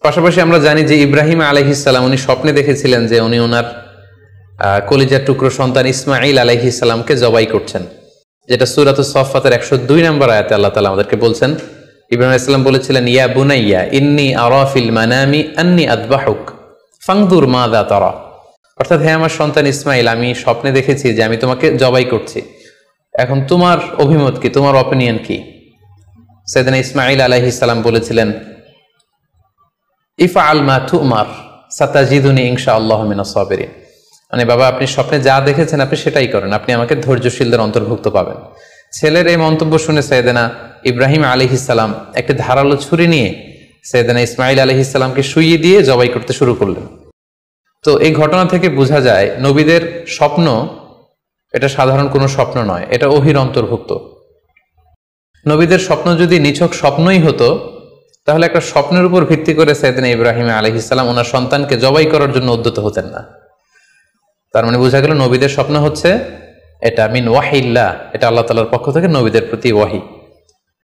পাশাপাশি আমরা জানি যে ইব্রাহিম আলাইহিস সালাম উনি স্বপ্নে দেখেছিলেন যে উনি ওনার কলিজার টুকরো সন্তান ইসমাঈল আলাইহিস সালামকে জবাই করছেন, যেটা সূরাতুস সাফফাতের 102 নম্বর আয়াতে আল্লাহ তাআলা আমাদেরকে বলছেন। ইব্রাহিম আলাইহিস সালাম বলেছিলেন, ইয়া বুনাইয়া ইন্নী আরা ফিল মানামি আন্নী আযবাহুক ফানজুর মাযা তারা, অর্থাৎ হে আমার সন্তান ইসমাঈল, আমি স্বপ্নে দেখেছি যে আমি তোমাকে জবাই করছি, এখন তোমার অভিমত কি, তোমার অপিনিয়ন কি? সাইয়েদনা ইসমাঈল আলাইহিস সালাম বলেছিলেন, ইফআল মা তুমার সাতাজিদুনি ইনশাআল্লাহু মিনাস সাবিরিন, মানে বাবা আপনি স্বপ্নে যা দেখেছেন আপনি সেটাই করেন, আপনি আমাকে ধৈর্যশীলদের অন্তর্ভুক্ত পাবেন। ছেলের এই মন্তব্য শুনে সাইয়েদনা ইব্রাহিম আলাইহিস সালাম একটি ধারালো ছুরি নিয়ে সাইয়েদনা ইসমাঈল আলাইহিস সালামকে শুইয়ে দিয়ে জবাই করতে শুরু করলেন। তো এই ঘটনা থেকে বোঝা যায় নবীদের স্বপ্ন এটা সাধারণ কোনো স্বপ্ন নয়, এটা ওহীর অন্তর্ভুক্ত। নবীদের স্বপ্ন যদি নিছক স্বপ্নই হতো তাহলে একটা স্বপ্নের উপর ভিত্তি করে সাইয়েদনা ইব্রাহিম আলাইহিস সালাম ওনার সন্তানকে জবাই করার জন্য উদ্যত হতেন না। তার মানে বোঝা গেল নবীদের স্বপ্ন হচ্ছে এটা মিন ওয়াহিল্লাহ, এটা আল্লাহ তাআলার পক্ষ থেকে নবীদের প্রতি ওয়াহি।